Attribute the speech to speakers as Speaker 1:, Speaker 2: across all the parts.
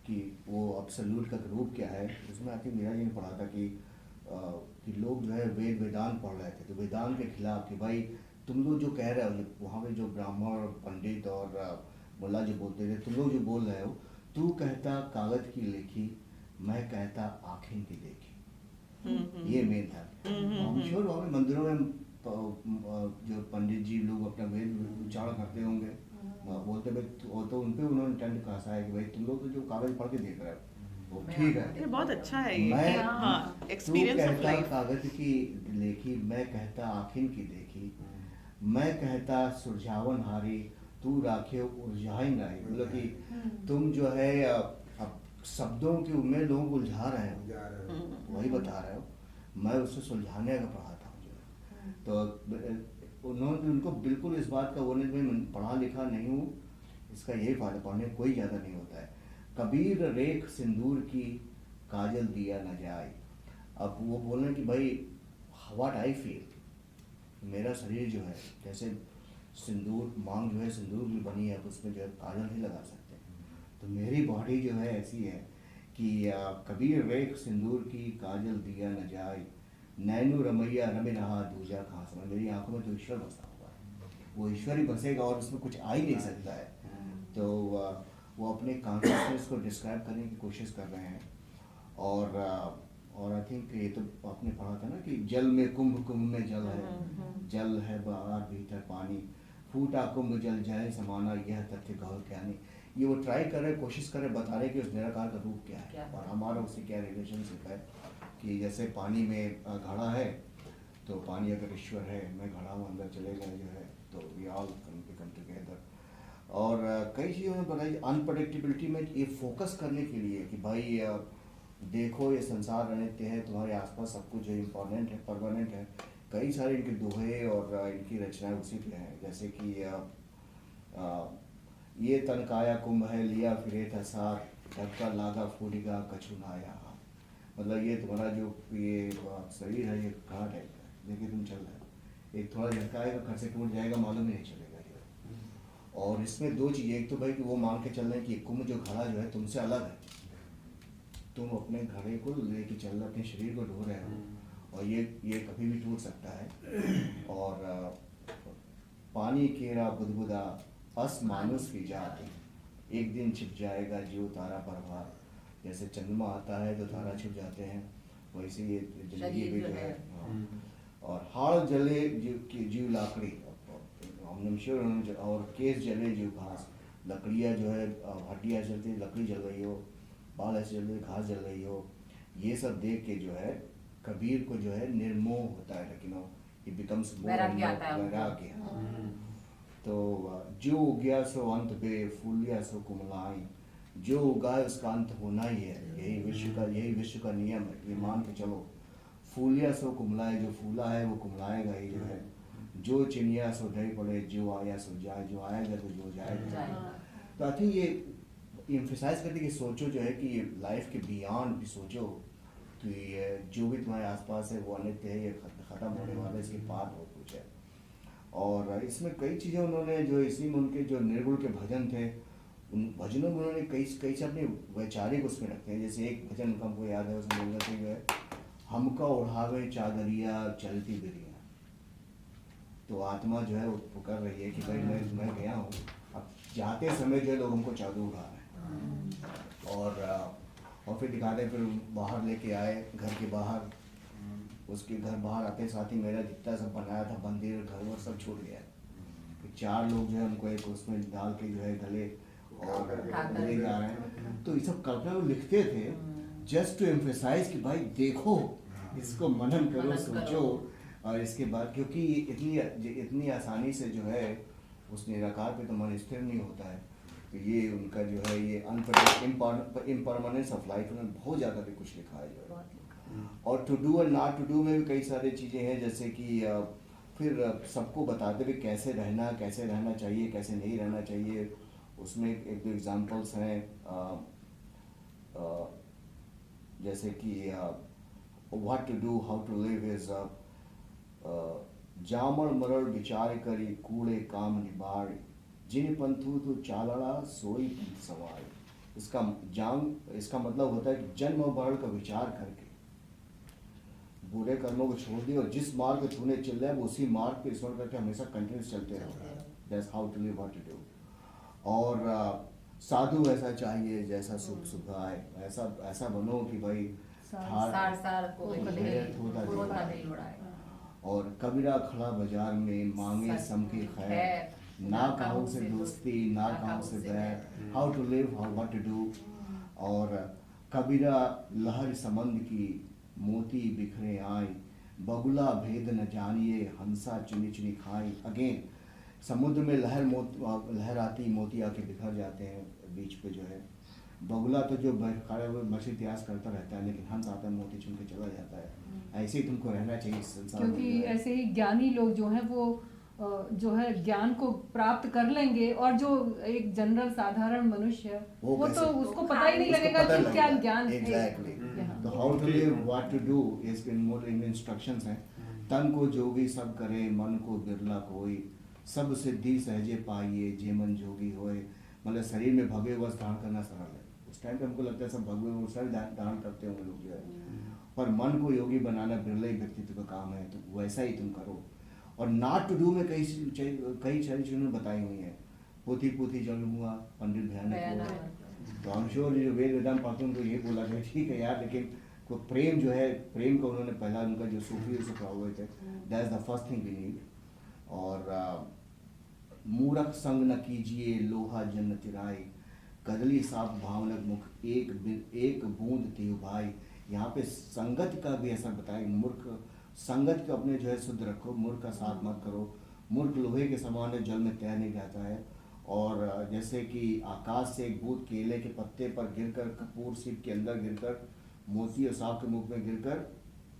Speaker 1: कि वो अब्सोल्यूट का रूप क्या है, उसमें आई थिंक मीरा जी ने पढ़ा था कि लोग जो है वेद वेदांत पढ़ रहे थे, तो वेदांत के खिलाफ कि भाई तुम लोग जो कह रहे हो, वहाँ पे जो ब्राह्मण और पंडित और मुल्ला जो बोलते थे, तुम लोग जो बोल रहे हो, तू कहता कागज की लेखी, मैं कहता आँखें की देखी, ये मेन था। हम श्योर वहाँ पे मंदिरों में जो पंडित जी लोग अपना वेद उच्चारण करते होंगे, बोलते भाई तो उन पे उन्होंने टेंट कसा है कि भाई तुम लोग तो जो कागज पढ़ के देख रहे हो वो ठीक है,
Speaker 2: ये बहुत अच्छा है ये
Speaker 1: मैं
Speaker 2: कि हाँ,
Speaker 1: तू
Speaker 2: एक्सपीरियंस ऑफ
Speaker 1: कहता
Speaker 2: लाइफ।
Speaker 1: कागज की लेखी, मैं कहता आखिन की देखी, मैं कहता सुरझावन हारी, तू राखे उलझाइन राही। मतलब कि तुम जो है अब शब्दों की उम्मीद लोगों को उलझा रहे हो, वही बता रहे हो, मैं उससे सुलझाने का पढ़ाता हूँ जो है। तो उन्होंने उनको बिल्कुल इस बात का वो नहीं, मैं पढ़ा लिखा नहीं हूँ, इसका यही फायदा, पढ़ने कोई ज़्यादा नहीं होता है। कबीर रेख सिंदूर की, काजल दिया न जाए। अब वो बोल रहे हैं कि भाई व्हाट आई फील, मेरा शरीर जो है जैसे सिंदूर, मांग जो है सिंदूर की बनी है, अब उसमें जो है काजल नहीं लगा सकते, तो मेरी बॉडी जो है ऐसी है कि कबीर रेख सिंदूर की, काजल दिया न जाए, नैनु रमैया रमे नहा दूजा कहाँ समय। मेरी आंखों में तो ईश्वर बसा हुआ है, वो ईश्वर ही बसेगा और उसमें कुछ आ ही नहीं सकता है। तो वो अपने कॉन्शियसनेस को डिस्क्राइब करने की कोशिश कर रहे हैं। और आई थिंक ये तो आपने पढ़ा था ना कि जल में कुंभ, कुंभ में जल है, जल है बाहर भीतर पानी, फूटा कुंभ जल जाए समाना, यह तथ्य गौर क्या नहीं। ये वो ट्राई कर रहे, कोशिश कर रहे बता रहे कि उस निराकार का रूप क्या है और हमारा उससे क्या रिलेशनशिप है। कि जैसे पानी में घड़ा है, तो पानी अगर ईश्वर है, मैं घड़ा हूँ, अंदर चले गए जो है, तो वी ऑल कम टुगेदर। और कई चीज़ों ने बताई अनप्रडिक्टेबिलिटी में, ये फोकस करने के लिए कि भाई देखो ये संसार अनित्य है, तुम्हारे आसपास सब कुछ जो इम्पोर्टेंट है परमानेंट है। कई सारे इनके दोहे और इनकी रचनाएं उसी पे हैं, जैसे कि ये तन काया कुंभ है, लिया फिरे था साथ, धक्का लागा फूलिगा कछु नाया। मतलब ये तुम्हारा जो ये शरीर है, ये कहाँ टाइप का है, देखिए तुम चल रहे हो, एक थोड़ा झटकाएगा घर से टूट जाएगा, मालूम ही नहीं चलेगा जो है। और इसमें दो चीज़ें, एक तो भाई कि वो मान के चल रहे हैं कि कुंभ जो घड़ा जो है तुमसे अलग है, तुम अपने घड़े को लेके चल रहे, अपने शरीर को ढो रहे हो, और ये कभी भी टूट सकता है। और पानी केरा बुदबुदा, अस मानुस की जाति, एक दिन छिप जाएगा जीव तारा पर भार। जैसे चंद्रमा आता है तो तारा छिप जाते हैं, वैसे ये जिंदगी भी जो है। और हाड़ जले जीव लाकड़ी, हम श्योर, और केस जले जीव घास, लकड़ियाँ जो है हड्डियाँ जलती, लकड़ी जल रही हो, बाल ऐसे जल रही, घास जल रही हो, ये सब देख के जो है कबीर को जो है निर्मोह होता है, लेकिन it becomes more and more वैराग्य। तो जो उगया सो अंत बे, फूलिया सो कुमलाई, जो उगा है उसका अंत होना ही है, यही विश्व का नियम है। ये मान के चलो, फूलिया सो कुमलाए, जो फूला है वो कुमलाएगा ही जो है, जो चिनिया सो ढही पड़े, जो आया सो जाए, जो आएगा तो जो जाएगा। तो आई थिंक ये इम्फेसाइज करते कि सोचो जो है कि लाइफ के बियॉन्ड भी सोचो कि ये जो भी तुम्हारे आसपास है वो अनित्य है, ये ख़त्म होने वाला है, इसके पार बहुत कुछ है। और इसमें कई चीज़ें उन्होंने जो इसी में उनके जो निर्गुण के भजन थे, उन भजनों में उन्होंने कई कई से अपने वैचारिक उसमें रखते हैं। जैसे एक भजन उनका हमको याद है, उसमें बोलते थे जो है, हमका उड़ावे चादरिया चलती बिरिया। तो आत्मा जो है वो कर रही है कि भाई मैं गया हूँ, अब जाते समय जो है लोग हमको चादर उड़ा रहे हैं। और फिर दिखाते, फिर बाहर लेके आए घर के बाहर, उसके घर बाहर आते साथ ही मेरा जितना सब बनाया था मंदिर घर वर सब छूट गया। फिर चार लोग जो है उनको एक उसमें डाल के जो है गले और ले जा रहे हैं। तो ये सब कल्पना में लिखते थे जस्ट टू एम्फेसाइज कि भाई देखो, इसको मनन करो, सोचो। और इसके बाद क्योंकि इतनी आसानी से जो है उस निराकार पे तो मन स्थिर नहीं होता है। तो ये उनका जो है ये इम्परमानेंस ऑफ लाइफ में बहुत ज़्यादा भी कुछ लिखा है जो है। और टू डू और नॉट टू डू में भी कई सारी चीज़ें हैं, जैसे कि फिर सबको बताते हुए कैसे रहना चाहिए, कैसे नहीं रहना चाहिए। उसमें एक दो एग्जांपल्स हैं, जैसे कि what to do how to live is जामड़ मरड़ विचार करी कूड़े काम निबाड़, जिन पंथु तो चालड़ा सोई पंथ सवार। इसका मतलब होता है कि जन्म और मरण का विचार करके बुरे कर्मों को छोड़ दिए और जिस मार्ग को छूने चल रहे हैं वो उसी मार्ग पे स्मरण करके हमेशा कंटिन्यूस चलते रहो। That's how to live, what to do. और साधु ऐसा चाहिए जैसा सुख सुखाए, ऐसा बनो कि भाई और कबीरा खड़ा बाजार में मांगे सम की खैर, ना कहूँ से दोस्ती ना कहूँ से बैर, how to live, how what to do. और कबीरा लहर समंद की मोती बिखरे आए, बगुला भेद न जानिए हंसा चुनी चुनी खाई। अगेन समुद्र में लहर आती, मोती आके बिखर जाते हैं बीच पे जो है। बगुला तो जो खड़ा हुआ मछली त्यास करता रहता है, लेकिन हंस आता है मोती चुन के चला जाता है। ऐसे ही तुमको रहना चाहिए इस संसार में।
Speaker 2: क्योंकि ऐसे ही ज्ञानी लोग जो हैं वो जो है ज्ञान को प्राप्त कर लेंगे, और जो एक जनरल साधारण मनुष्य है वो तो उसको पता ही नहीं लगेगा कि क्या ज्ञान है।
Speaker 1: एग्जैक्टली। तो how to live, what to do, इसके मोर इंस्ट्रक्शंस हैं। तन को जोगी सब करे, मन को बिरला कोई, सब सिद्धि सहजे पाइए, जे मन जोगी होए। मतलब शरीर में भगवे वस्त्र धारण करना सरल है। उस टाइम पे हमको लगता है सब भगवे वस्त्र धारण करते होंगे लोग जो है, पर मन को योगी बनाना बिरला ही व्यक्तित्व का काम है। तो वैसा ही तुम करो। और नॉट टू डू में कई चीज़ें बताई हुई हैं। पोथी पोथी जल हुआ पंडित भयानक। तो हम श्योर जो वेद वेदांत पढ़ते उनको ये बोला गया ठीक है यार, लेकिन को प्रेम जो है, प्रेम को उन्होंने पहला उनका जो सूफी से पढ़ा हुए थे, that is the first thing we need. और मूरख संग न कीजिए लोहा जन तिराई, कदली साफ भावनक मुख एक बूंद तेव भाई। यहाँ पे संगत का भी असर बताया। मूर्ख संगत को अपने जो है शुद्ध रखो, मूर्ख का साथ मत करो। मूर्ख लोहे के समान है, जल में तैर नहीं जाता है। और जैसे कि आकाश से एक बूंद केले के पत्ते पर गिरकर, कपूर सीप के अंदर गिरकर, मोती और सांप के मुख में गिरकर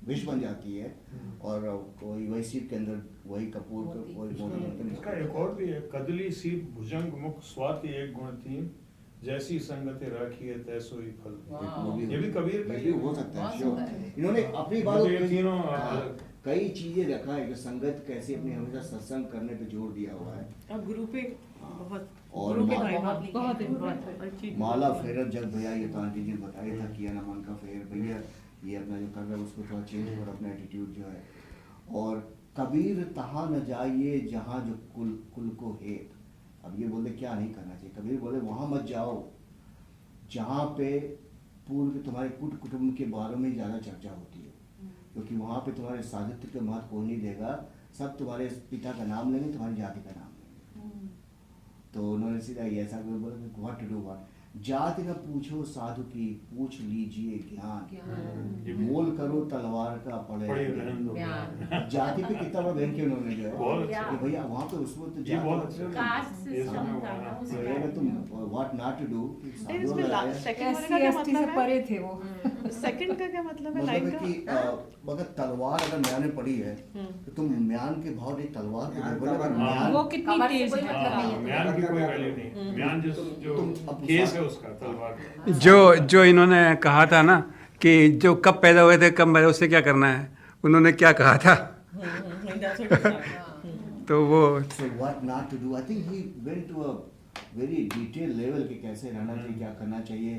Speaker 1: विष बन जाती है, और कोई वही सीप के अंदर वही कपूर वही मोती।
Speaker 3: इसका एक और भी है, कदली सीप भुजंग मुख स्वाति एक गुण तीन, जैसी संगति राखी है तैसो ही फल। ये भी कबीर का ही
Speaker 1: हो सकता है। श्योर इन्होंने अपनी बात
Speaker 3: तीनों
Speaker 1: कई चीजें रखा है कि संगत कैसे अपने हमेशा सत्संग करने पे जोर दिया हुआ है।
Speaker 4: अब गुरु पे बहुत
Speaker 1: और
Speaker 4: बहुत
Speaker 1: माला फेरत जग भैया, ये तो आंटी जी बताया था किया ना मन का फेर भैया, ये अपना जो कर रहा है उसको थोड़ा चेंज करो अपना एटीट्यूड जो है। और कबीर तहाँ न जाइए जहाँ जो कुल को हेत। अब ये बोले क्या नहीं करना चाहिए, कबीर बोले वहाँ मत जाओ जहाँ पे पूर्व तुम्हारे कुटुंब के बारे में ज़्यादा चर्चा होती है, क्योंकि वहाँ पे तुम्हारे साहित्य के महत्व कोई नहीं देगा, सब तुम्हारे पिता का नाम लेंगे, तुम्हारी जाति का नाम लेंगे। तो उन्होंने सीधा ऐसा बोला व्हाट टू डू, व्हाट जाति न पूछो साधु की, पूछ लीजिए ज्ञान, मोल करो तलवार का पड़े ज्ञान। जाति पे कितना बड़ा बैंक किया उन्होंने जो है कि भैया वहाँ पे उसको तो तुम व्हाट नॉट टू डू।
Speaker 2: से परे थे वो।
Speaker 4: सेकंड का क्या मतलब है?
Speaker 1: मतलब कि अगर तलवार अगर म्यान में पड़ी है तो तुम म्यान के भाव नहीं तलवार के बोले
Speaker 2: वो कितनी तेज है।
Speaker 3: म्यान की कोई वैल्यू नहीं, म्यान जो केस है उसका तलवार।
Speaker 5: जो इन्होंने कहा था ना कि जो कब पैदा हुए थे कब मरे, उससे क्या करना है, उन्होंने क्या कहा था? तो वो
Speaker 1: so what not to do, I think he went to a very detailed level कि कैसे रहना चाहिए, क्या करना चाहिए।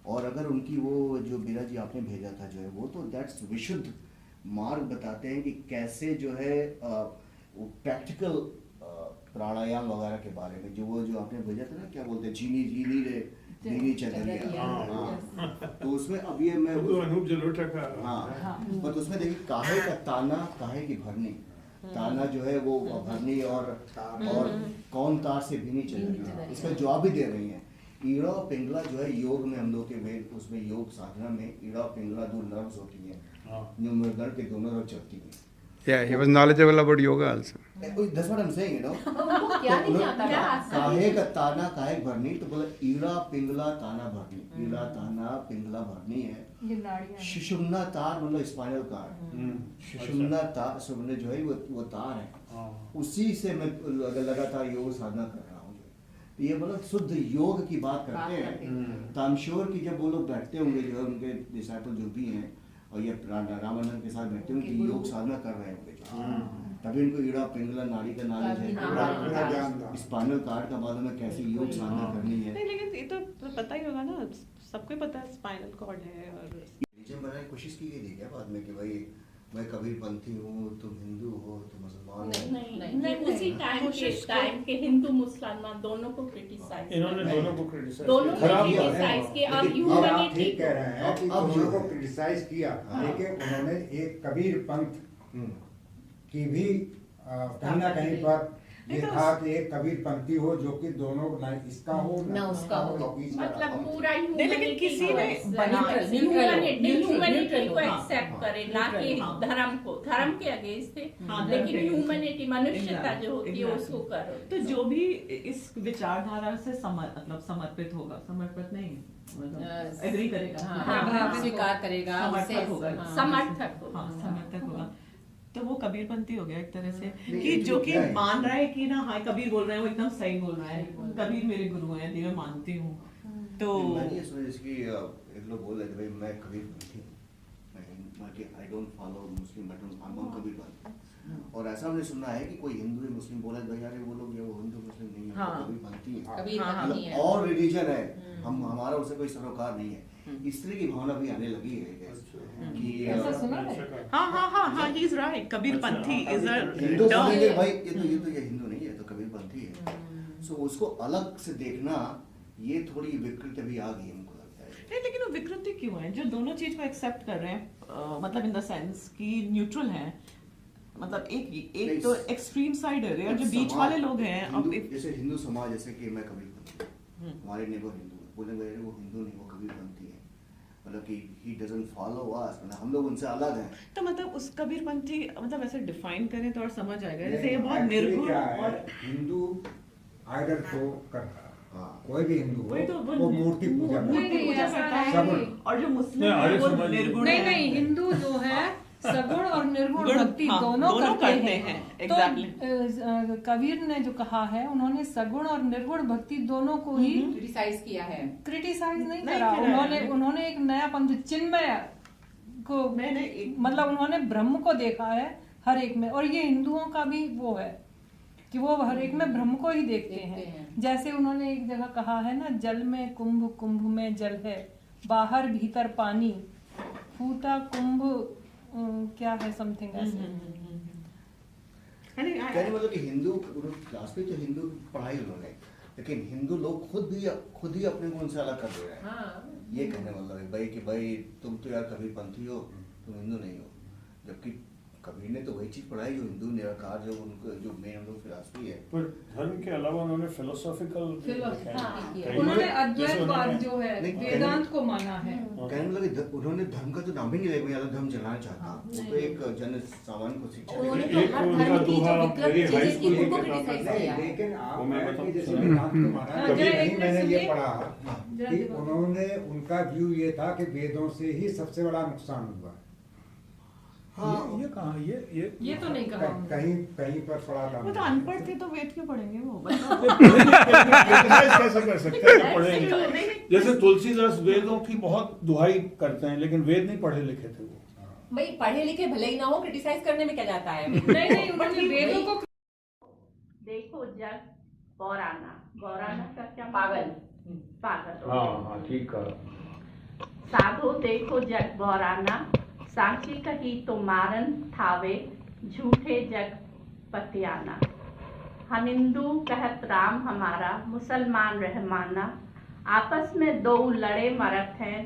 Speaker 1: और अगर उनकी वो जो बीरा जी आपने भेजा था जो है वो तो दैट्स विशुद्ध मार्ग बताते हैं कि कैसे जो है प्रैक्टिकल प्राणायाम वगैरह के बारे में, जो आपने भेजा था ना, क्या बोलते हैं जीनी रे चदरिया। तो उसमें अब ये मैं
Speaker 3: अनूप जलोटा का
Speaker 1: पर तो उसमें देखिए काहे का ताना काहे की भरनी, ताना जो है वो भरनी और कौन तार से भी नहीं चलेगी, इसका जवाब भी दे रही हैं। ईड़ा पिंगला जो है योग में हम लोग के वेद उसमें योग साधना में ईड़ा पिंगला दो नर्व्स होती हैं, जो मृदंड के दोनों तरफ चलती हैं।
Speaker 5: Yeah, he was knowledgeable about yoga also.
Speaker 1: That's what I'm saying, you know.
Speaker 6: क्या नहीं आता
Speaker 1: काहे का ताना काहे भरनी, तो बोले ईड़ा पिंगला ताना भरनी, ईड़ा ताना पिंगला भरनी है।
Speaker 2: ये नाड़ियाँ
Speaker 1: सुषुम्ना तार मतलब स्पाइनल कार्ड, सुषुम्ना तार सुबह जो है वो तार है, उसी से मैं लगातार योग साधना कर रहा हूँ। तो ये मतलब शुद्ध योग की बात करते हैं। तो आई एम श्योर कि जब वो लोग बैठते होंगे जो है उनके डिसाइपल जो भी हैं और ये रामानंद के साथ बैठते होंगे योग साधना कर रहे होंगे। तभी इनको ईड़ा पिंगला नाड़ी का नॉलेज है,
Speaker 6: पूरा ज्ञान था।
Speaker 1: स्पाइनल कार्ड का मालूम है कैसे योग साधना करनी है।
Speaker 4: नहीं लेकिन ये तो पता ही होगा ना, सबको ही पता है स्पाइनल कॉर्ड है। और
Speaker 1: रिलीजन बनाने की कोशिश की गई थी क्या बाद में कि भाई मैं कबीरपंथी हूँ, तुम हिंदू हो, तुम मुसलमान हो?
Speaker 7: नहीं, उसी टाइम के हिंदू मुसलमान दोनों को क्रिटिसाइज
Speaker 3: इन्होंने दोनों को क्रिटिसाइज
Speaker 7: दोनों को
Speaker 3: खराब किया।
Speaker 7: क्रिटिसाइज किया। अब
Speaker 6: अब आप
Speaker 7: ह्यूमैनिटी
Speaker 6: ठीक कह रहे हैं कि
Speaker 1: अब
Speaker 6: दोनों
Speaker 1: जो
Speaker 6: को
Speaker 1: है।
Speaker 6: क्रिटिसाइज किया,
Speaker 1: हाँ।
Speaker 6: लेकिन उन्होंने एक कबीर पंथ
Speaker 1: हम्म।
Speaker 6: की भी कहीं ना कहीं पर ये था कि एक कबीर पंथी हो जो कि दोनों न इसका हो
Speaker 8: न उसका हो।
Speaker 6: तो बीच का
Speaker 7: मतलब
Speaker 6: हो।
Speaker 7: पूरा
Speaker 4: नहीं, लेकिन किसी ने
Speaker 7: ह्यूमैनिटी को
Speaker 4: हाँ,
Speaker 7: एक्सेप्ट करे, ना कि
Speaker 4: हाँ।
Speaker 7: धर्म के अगेंस्ट थे,
Speaker 4: हाँ, धर्म
Speaker 7: लेकिन
Speaker 4: के against।
Speaker 7: ह्यूमैनिटी मनुष्यता जो होती है
Speaker 4: Exactly।
Speaker 7: उसको करो।
Speaker 4: तो जो भी इस विचारधारा से समर्पित होगा, समर्पित नहीं मतलब एग्री करेगा,
Speaker 8: हाँ, स्वीकार करेगा,
Speaker 4: समर्थक
Speaker 8: उसे-
Speaker 4: होगा,
Speaker 8: हाँ।
Speaker 7: समर्थक हो।
Speaker 4: हाँ, समर्थक होगा, तो वो कबीरपंथी हो गया एक तरह से।
Speaker 1: नहीं,
Speaker 4: कि
Speaker 1: ये
Speaker 4: जो कि
Speaker 1: क्या है?
Speaker 4: मान रहा है कि ना हाँ कबीर बोल रहे हैं वो एकदम सही बोल रहा है, कबीर मेरे गुरु हैं, मैं मानती हूँ। तो
Speaker 1: मैंने ये सुना जैसे कि एक लोग बोल रहे थे भाई मैं कबीरपंथी हूँ, I don't follow Muslim but I am Kabirpanthi. और ऐसा हमने सुना है कि कोई हिंदू या मुस्लिम बोला भाई यार वो लोग वो हिंदू मुस्लिम नहीं है,
Speaker 4: हाँ।
Speaker 1: वो कबीरपंथी है।
Speaker 8: कबीर
Speaker 4: हाँ,
Speaker 8: नहीं है।
Speaker 1: और रिलीजन है, हम हमारा उससे कोई सरोकार नहीं है, इस तरह की भावना भी आने लगी है I guess, कि
Speaker 2: ऐसा सुना है?
Speaker 4: हाँ he is right, Kabirpanthi is a
Speaker 1: Hindu बोलेंगे भाई ये हिंदू नहीं है तो कबीरपंथी है। सो उसको अलग से देखना ये थोड़ी विकृति भी आ गई हमको लगता है।
Speaker 4: नहीं, लेकिन वो विकृति क्यों है जो दोनों चीज को एक्सेप्ट कर रहे हैं, मतलब इन द सेंस कि न्यूट्रल है, मतलब एक तो एक्सट्रीम साइड है और जो बीच वाले लोग हैं। अब
Speaker 1: जैसे हिंदू समाज, जैसे कि मैं कबीरपंथी हूँ, हमारे नेबर हिंदू है, बोलेंगे अरे वो हिंदू नहीं वो कबीरपंथी है, मतलब कि ही डजंट फॉलो अस, मतलब हम लोग उनसे अलग हैं।
Speaker 4: तो मतलब उस कबीरपंथी मतलब ऐसे डिफाइन करें तो और समझ आएगा,
Speaker 6: नहीं,
Speaker 4: जैसे ये बहुत
Speaker 6: actually
Speaker 4: निर्गुण
Speaker 6: क्या है,
Speaker 4: और
Speaker 6: हिंदू आइडल को करता है।
Speaker 1: हाँ।
Speaker 6: कोई भी हिंदू हो
Speaker 4: वही तो
Speaker 6: वो मूर्ति पूजा करता
Speaker 2: नहीं,
Speaker 6: है।
Speaker 2: नहीं,
Speaker 4: पूजा
Speaker 2: ऐसा
Speaker 4: करता
Speaker 2: है
Speaker 4: है,
Speaker 6: नहीं।
Speaker 4: और जो मुस्लिम
Speaker 3: नहीं,
Speaker 4: है
Speaker 3: आर्य
Speaker 4: वो
Speaker 3: समाज
Speaker 4: निर्गुण
Speaker 2: नहीं
Speaker 4: है।
Speaker 2: नहीं, हिंदू जो है सगुण और निर्गुण
Speaker 4: गुण,
Speaker 2: भक्ति
Speaker 4: हाँ,
Speaker 2: दोनों
Speaker 4: दोनों
Speaker 2: करते
Speaker 4: करते
Speaker 2: हैं।
Speaker 4: हैं,
Speaker 2: तो
Speaker 4: exactly।
Speaker 2: कबीर ने जो कहा है, उन्होंने सगुण और निर्गुण भक्ति दोनों को ही
Speaker 8: क्रिटिसाइज किया है।
Speaker 2: क्रिटिसाइज नहीं
Speaker 4: नहीं
Speaker 2: करा।
Speaker 4: करा है।
Speaker 2: उन्होंने एक नया पंथ चिन्मय को मतलब उन्होंने ब्रह्म को देखा है हर एक में, और ये हिंदुओं का भी वो है कि वो हर एक में ब्रह्म को ही देखते हैं। जैसे उन्होंने एक जगह कहा है ना, जल में कुंभ, कुंभ में जल है, बाहर भीतर पानी, फूटा कुंभ क्या है समथिंग ऐसे।
Speaker 1: कहने मतलब कि हिंदू क्लास में जो हिंदू पढ़ाई उन्होंने, लेकिन हिंदू लोग खुद ही अपने को उनसे अलग कर दे रहे हैं।
Speaker 8: हाँ।
Speaker 1: ये कहने मतलब है भाई कि भाई तुम तो यार कबीरपंथी हो, तुम हिंदू नहीं हो, जबकि कबीर ने तो वही चीज पढ़ाई जो हिंदू निराकार जो उनको जो मेन हम लोग फिलॉसफी है।
Speaker 3: पर धर्म के अलावा उन्होंने फिलोसॉफिकल
Speaker 2: उन्होंने अद्वैतवाद जो है
Speaker 1: नहीं,
Speaker 2: वेदांत को माना है।
Speaker 1: कहने मतलब कि उन्होंने धर्म का तो नाम ही नहीं लिया, ज्यादा धर्म चलाना चाहता, वो तो एक जन सामान्य को शिक्षा
Speaker 8: उन्होंने
Speaker 1: देने
Speaker 8: तो
Speaker 3: एक
Speaker 8: हर
Speaker 3: उनका
Speaker 8: धर्म की जो
Speaker 3: दोहा
Speaker 8: विकल्प
Speaker 3: मेरी हाई
Speaker 8: चीजें थी
Speaker 3: स्कूल
Speaker 8: उनको
Speaker 3: की
Speaker 8: क्रिटिसाइज
Speaker 3: किताब
Speaker 8: किया है।
Speaker 6: लेकिन आप
Speaker 3: वो मैं
Speaker 6: है कि
Speaker 3: बताऊं,
Speaker 6: जैसे
Speaker 3: सुनिए।
Speaker 6: वेदांत को माना
Speaker 2: हाँ,
Speaker 6: है,
Speaker 2: जरा एक
Speaker 6: कहीं
Speaker 2: मिनट
Speaker 6: मैंने ये
Speaker 2: सुनिए।
Speaker 6: पढ़ा
Speaker 2: जरा
Speaker 6: कि
Speaker 2: देखो।
Speaker 6: उन्होंने उनका व्यू ये था कि वेदों से ही सबसे बड़ा नुकसान हुआ।
Speaker 1: हाँ।
Speaker 3: ये कहाँ
Speaker 2: ये तो नहीं कहा उन्होंने।
Speaker 6: कहीं पर पढ़ा था
Speaker 4: वो तो अनपढ़ थे तो वेद क्यों पढ़ेंगे वो
Speaker 3: कैसे कर सकते हैं कि पढ़ेंगे? जैसे तुलसीदास वेदों की बहुत दुहाई करते हैं, लेकिन वेद नहीं पढ़े लिखे थे वो।
Speaker 8: भाई पढ़े लिखे भले ही ना हो, क्रिटिसाइज करने में क्या जाता है।
Speaker 2: नहीं नहीं, उन्होंने वेदों को
Speaker 7: देखो जग गौराना, गौराना का क्या
Speaker 8: पागल।
Speaker 7: पागल।
Speaker 3: हाँ ठीक कहा।
Speaker 7: साधो देखो जग गौराना, सांची कही तो मारन थावे, झूठे जग पतियाना। हम हिंदू कहत राम हमारा, मुसलमान रहमाना, आपस में दो लड़े मरत हैं,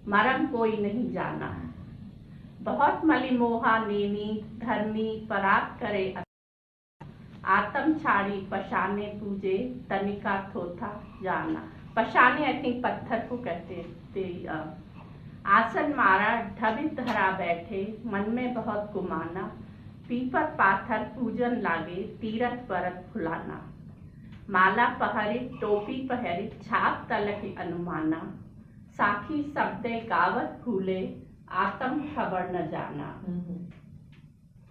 Speaker 7: मरम कोई नहीं जाना। बहुत मली मोहा नेमी धर्मी परात करे, आत्म छाड़ी पशाने पूजे, तनिका थोथा जाना। पशाने आई थिंक पत्थर को कहते थे। आसन मारा ढबित धरा बैठे, मन में बहुत गुमाना, पीपर पाथर पूजन लागे, तीरथ परत फुलाना। माला पहरित टोपी पहरित, छाप तलक अनुमाना, साखी शब्दे गावत फूले, आत्म खबर न जाना।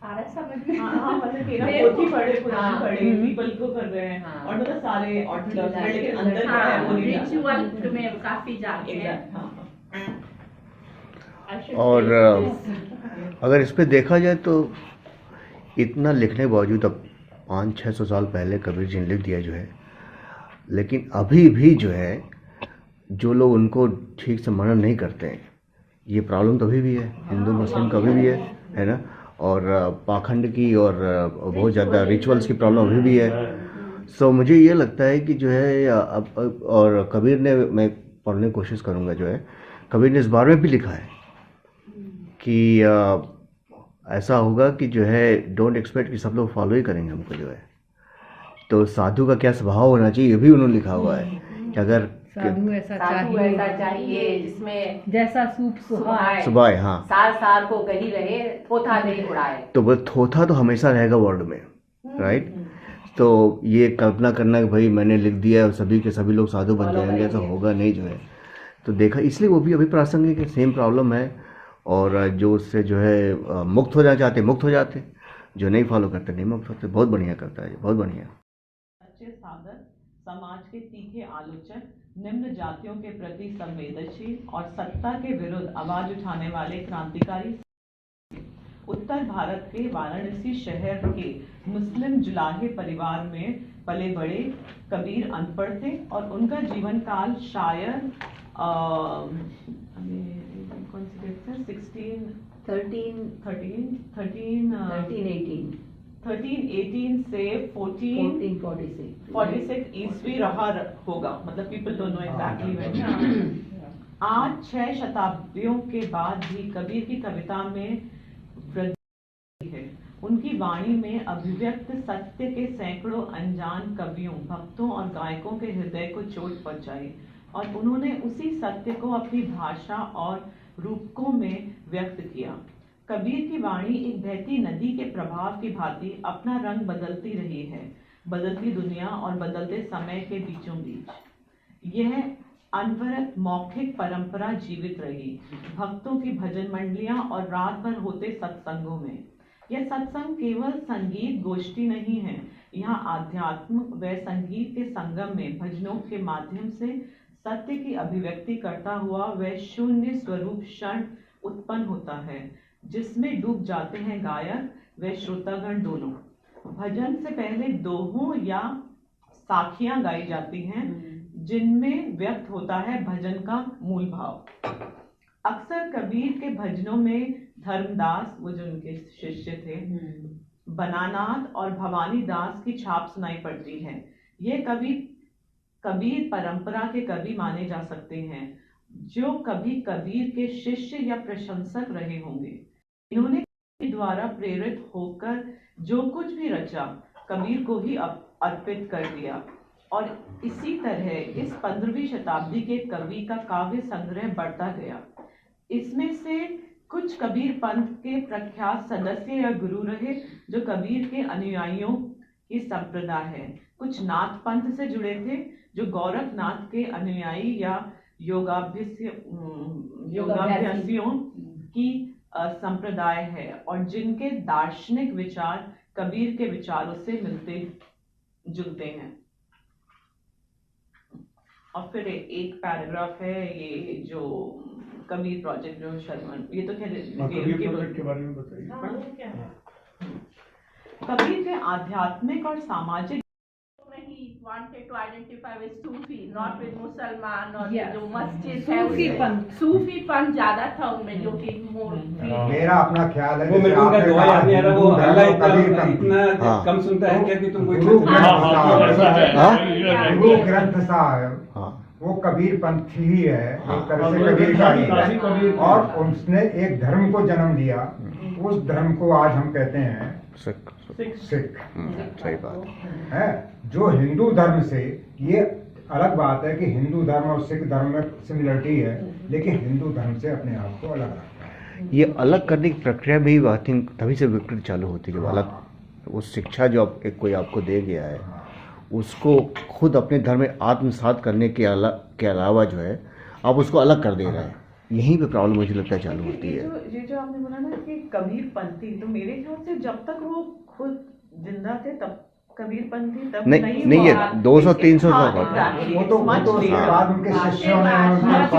Speaker 7: आ रहा समझ में?
Speaker 4: हाँ, मतलब तेरा पोथी पढ़े, कुरान पढ़े, पीपल को कर रहे हैं, और मतलब सारे ऑर्थोडॉक्स में, लेकिन अंदर क्या है वो नहीं जानते।
Speaker 7: रिचुअल में काफी जाते हैं।
Speaker 4: Exact, हाँ।
Speaker 1: और अगर इस पे देखा जाए तो इतना लिखने के बावजूद, अब 500-600 साल पहले कबीर जी ने लिख दिया जो है, लेकिन अभी भी जो है जो लोग उनको ठीक से मनन नहीं करते हैं, ये प्रॉब्लम तो अभी भी है, हिंदू मुस्लिम का अभी भी है ना। और पाखंड की और बहुत ज़्यादा रिचुअल्स की प्रॉब्लम अभी भी है। सो मुझे ये लगता है कि जो है अब और कबीर ने, मैं पढ़ने की कोशिश करूँगा जो है, कबीर ने इस बारे में भी लिखा है कि ऐसा होगा कि जो है डोंट एक्सपेक्ट कि सब लोग फॉलो ही करेंगे हमको जो है। तो साधु का क्या स्वभाव होना चाहिए ये भी उन्होंने लिखा हुआ है कि अगर
Speaker 2: साधु ऐसा
Speaker 8: चाहिए जिसमें
Speaker 2: जैसा सूप सुहाए।
Speaker 1: सुबह, हाँ,
Speaker 8: सार को कही रहे, थोथा नहीं उड़ाए।
Speaker 1: तो वो थोथा तो हमेशा रहेगा वर्ल्ड में, राइट। तो ये कल्पना करना कि भाई मैंने लिख दिया और सभी के सभी लोग साधु बन जाएंगे, ऐसा होगा नहीं जो है। तो देखा, इसलिए वो भी अभी प्रासंगिक है, सेम प्रॉब्लम है। और जो उससे जो है मुक्त हो जाना चाहते मुक्त हो जाते, जो नहीं फॉलो करते नहीं मुक्त होते। बहुत बढ़िया करता है, बहुत बढ़िया।
Speaker 4: सच्चे साधक, समाज के तीखे आलोचक, निम्न जातियों के प्रति संवेदनशील और सत्ता के विरुद्ध आवाज उठाने वाले क्रांतिकारी। उत्तर भारत के वाराणसी शहर के मुस्लिम जुलाहे परिवार में पले बड़े कबीर अनपढ़ थे और उनका जीवन काल शायद कौन सी डेट से 1318 से 1446 ईस्वी रहा होगा, मतलब people don't know exactly when. आज 6 शताब्दियों के बाद भी कबीर की कविता में वृद्धि है। उनकी वाणी में अभिव्यक्त सत्य के सैकड़ों अनजान कवियों, भक्तों और गायकों के हृदय को चोट पहुंचाई और उन्होंने उसी सत्य को अपनी भाषा और रूपकों में व्यक्त किया। कबीर की वाणी एक बहती नदी के प्रभाव की भांति अपना रंग बदलती रही है, बदलती दुनिया और बदलते समय के बीचों बीच। यह अनवरत मौखिक परंपरा जीवित रही, भक्तों की भजन मंडलियां और रात भर होते सत्संगों में। यह सत्संग केवल संगीत गोष्ठी नहीं है, यहाँ आध्यात्म व संगीत के संगम में भजनों के माध्यम से सत्य की अभिव्यक्ति करता हुआ वह शून्य स्वरूप क्षण उत्पन्न होता है, जिसमें डूब जाते हैं गायक व श्रोतागण दोनों। भजन से पहले दोहों या साखियां गाई जाती हैं, जिनमें व्यक्त होता है भजन का मूल भाव। अक्सर कबीर के भजनों में धर्मदास, वो जो उनके शिष्य थे, बनानाथ और भवानी दास की छाप सुनाई पड़ती है। ये कवि कबीर परंपरा के कवि माने जा सकते हैं, जो कभी कबीर के शिष्य या प्रशंसक रहे होंगे। इन्होंने कबीर द्वारा प्रेरित होकर जो कुछ भी रचा कबीर को ही अर्पित कर दिया और इसी तरह इस 15वीं शताब्दी के कवि का काव्य संग्रह बढ़ता गया। इसमें से कुछ कबीर पंथ के प्रख्यात सदस्य या गुरु रहे, जो कबीर के अनुयायियों की संप्रदाय है। कुछ नाथ पंथ से जुड़े थे, जो गोरखनाथ के अनुयायी या योगाभ्यासियों की संप्रदाय है और जिनके दार्शनिक विचार कबीर के विचारों से मिलते जुलते हैं। और फिर एक पैराग्राफ है ये जो कबीर प्रोजेक्ट जो शर्मन, ये तो
Speaker 3: कबीर प्रोजेक्ट के बारे में बताइए।
Speaker 4: कबीर के आध्यात्मिक और सामाजिक
Speaker 7: He wanted to identify with Sufi, not with मुसलमान और
Speaker 2: Yes.
Speaker 7: जो मस्जिद है
Speaker 2: सूफी
Speaker 7: उसमें
Speaker 2: पंथ।
Speaker 7: सूफी पंथ ज्यादा था उनमें, जो कि
Speaker 6: मेरा अपना ख्याल है
Speaker 5: वो मेरे को उनका
Speaker 6: आपने
Speaker 5: दुआ
Speaker 6: कहा
Speaker 5: याद नहीं आ रहा, वो
Speaker 6: हिंदू धर्म
Speaker 5: अल्लाह
Speaker 6: और कबीर पंथ।
Speaker 5: इतना
Speaker 1: हाँ।
Speaker 5: कम सुनता है क्या कि तुमको
Speaker 6: गुरु
Speaker 5: इतना
Speaker 6: गुरु ग्रंथ साहब
Speaker 1: हाँ,
Speaker 6: वो कबीर पंथ ही है, एक तरह
Speaker 3: हाँ,
Speaker 6: से कबीर का ही
Speaker 3: काफी
Speaker 6: है।
Speaker 3: कबीर का।
Speaker 6: और उसने एक धर्म को जन्म दिया, उस धर्म को आज हम कहते हैं
Speaker 1: सिख,
Speaker 6: सिख
Speaker 1: सही बात
Speaker 6: है। जो हिंदू धर्म से, ये अलग बात है कि हिंदू धर्म और सिख धर्म में सिमिलरिटी है, लेकिन हिंदू धर्म से अपने आप को अलग रखता है।
Speaker 1: ये अलग करने की प्रक्रिया भी आई थिंक तभी से विकृत चालू होती है। अलग वो शिक्षा जो एक कोई आपको दे गया है, उसको खुद अपने धर्म में आत्मसात करने के अलावा जो है आप उसको अलग कर दे रहे हैं। यहीं पे प्रॉब्लम मुझे लगता है चालू होती है।
Speaker 4: ये जो आपने बोला ना कि कबीर पंथी, तो मेरे ख्याल से जब तक वो खुद जिंदा थे तब कबीर पंथी तब
Speaker 1: नहीं है, 200-300 साल
Speaker 6: वो तो उसके बाद उनके शिष्यों ने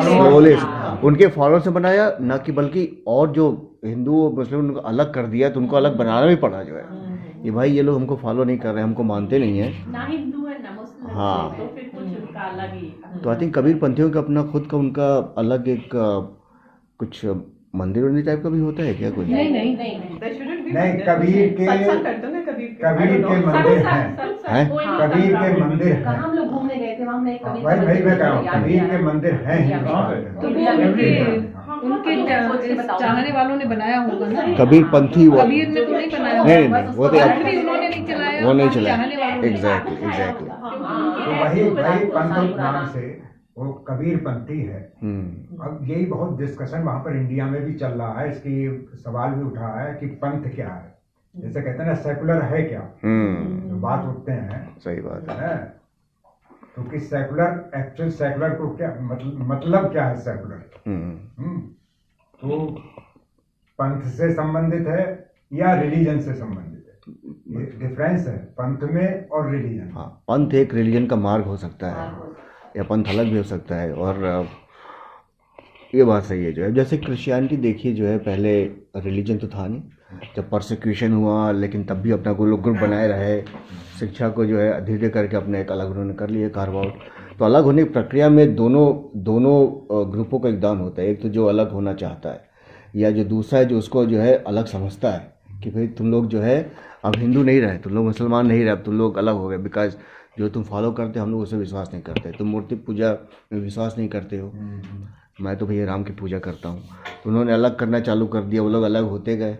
Speaker 1: स्लोली उनके फॉलोअर से बनाया, ना कि बल्कि और जो हिंदू और मुस्लिम उनको अलग कर दिया, तो उनको अलग बनाना भी पड़ा जो है। ये भाई ये लोग हमको फॉलो नहीं कर रहे, हमको मानते नहीं हैं।
Speaker 7: ना हिंदू है ना मुस्लिम
Speaker 1: हाँ।
Speaker 7: तो फिर कुछ उनका अलग ही।
Speaker 1: तो आई थिंक कबीर पंथियों का अपना खुद का उनका अलग एक कुछ मंदिर वंदिर टाइप का भी होता है क्या कुछ?
Speaker 2: नहीं
Speaker 6: नहीं, कबीर के मंदिर हैं।
Speaker 1: हैं?
Speaker 6: कबीर के मंदिर हैं।
Speaker 8: हम लोग घूमने गए थे, वहाँ हमने एक कबीर
Speaker 6: भाई
Speaker 8: का
Speaker 6: भाई
Speaker 8: मंदिर
Speaker 6: मैं कह रहा हूँ
Speaker 8: याद
Speaker 6: कबीर
Speaker 8: किया।
Speaker 6: के मंदिर हैं
Speaker 2: तो वो
Speaker 6: हिंदुस्तान
Speaker 2: उनके चाहने वालों ने बनाया होगा ना।
Speaker 1: कबीर पंथी वो
Speaker 2: कबीर ने तो नहीं बनाया
Speaker 1: नहीं
Speaker 2: होगा।
Speaker 1: नहीं वो तो
Speaker 2: पंथ भी उन्होंने नहीं चलाया,
Speaker 1: वो नहीं
Speaker 2: चाहने
Speaker 1: चला।
Speaker 2: वालों ने।
Speaker 1: Exactly exactly.
Speaker 6: तो वही पंथ नाम से वो कबीर पंथी है। अब यही बहुत डिस्कशन वहां पर इंडिया में भी चल रहा है, इसकी सवाल भी उठा है कि पंथ क्या है, जैसे कहते हैं ना सेकुलर है क्या, जो बात उठते हैं।
Speaker 1: सही बात
Speaker 6: है क्योंकि सेकुलर एक्चुअल सेकुलर को क्या मतलब क्या है सेकुलर? तो पंथ से संबंधित है या रिलीजन से संबंधित है, ये डिफरेंस है पंथ में और रिलीजन।
Speaker 1: हाँ, पंथ एक रिलीजन का मार्ग हो सकता है या पंथ अलग भी हो सकता है। और ये बात सही है जो है, जैसे क्रिश्चियनिटी देखिए जो है पहले रिलीजन तो था नहीं, जब परसिक्यूशन हुआ लेकिन तब भी अपना को लोग ग्रुप बनाए रहे, शिक्षा को जो है धीरे करके अपने एक अलग उन्होंने कर लिए कार्व आउट। तो अलग होने की प्रक्रिया में दोनों ग्रुपों का योगदान होता है। एक तो जो अलग होना चाहता है या जो दूसरा है जो उसको जो है अलग समझता है कि भाई तुम लोग जो है अब हिंदू नहीं रहे, तुम लोग मुसलमान नहीं रहे, अब तुम लोग अलग हो गए, बिकॉज जो तुम फॉलो करते हो हम लोग उसे विश्वास नहीं करते, तुम मूर्ति पूजा में विश्वास नहीं करते हो, मैं तो भैया राम की पूजा करता हूँ। तो उन्होंने अलग करना चालू कर दिया, वो लोग अलग होते गए,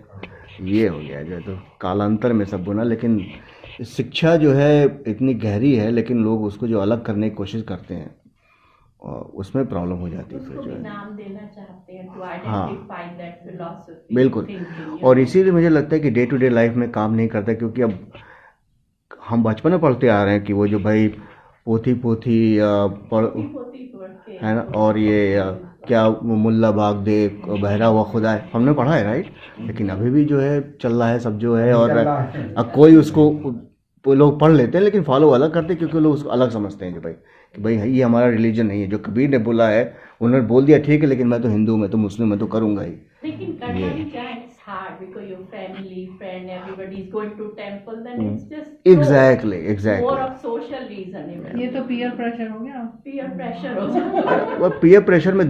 Speaker 1: ये हो गया जो है। तो कालांतर में सब बुना, लेकिन शिक्षा जो है इतनी गहरी है लेकिन लोग उसको जो अलग करने की कोशिश करते हैं और उसमें प्रॉब्लम हो जाती है फिर
Speaker 7: उसको
Speaker 1: जो
Speaker 7: भी
Speaker 1: है।
Speaker 7: नाम देना चाहते हैं to
Speaker 1: हाँ।
Speaker 7: identify that philosophy,
Speaker 1: बिल्कुल।
Speaker 7: thinking,
Speaker 1: और इसीलिए मुझे लगता है कि डे टू डे लाइफ में काम नहीं करता, क्योंकि अब हम बचपन में पढ़ते आ रहे हैं कि वो जो भाई पोथी
Speaker 7: पोती पढ़ते
Speaker 1: है ना, और ये क्या मुल्ला भाग दे बहरा हुआ खुदा है, हमने पढ़ा है राइट। लेकिन अभी भी जो है चल रहा है सब जो है, और अब कोई उसको वो लोग पढ़ लेते हैं लेकिन फॉलो अलग करते हैं, क्योंकि लोग उसको अलग समझते हैं जो भाई कि भाई ये हमारा रिलीजन नहीं है। जो कबीर ने बोला है उन्होंने बोल दिया ठीक है, लेकिन मैं तो हिंदू, मैं तो मुस्लिम, मैं तो करूँगा ही।
Speaker 7: लेकिन करना भी क्या है, it's hard because your family, friend, everybody is going to temple, then it's just
Speaker 1: exactly
Speaker 7: more of social reason even.
Speaker 2: ये तो पीयर प्रेशर हो गया।
Speaker 7: Peer pressure हो जाता है।
Speaker 1: वो पीयर प्रेशर में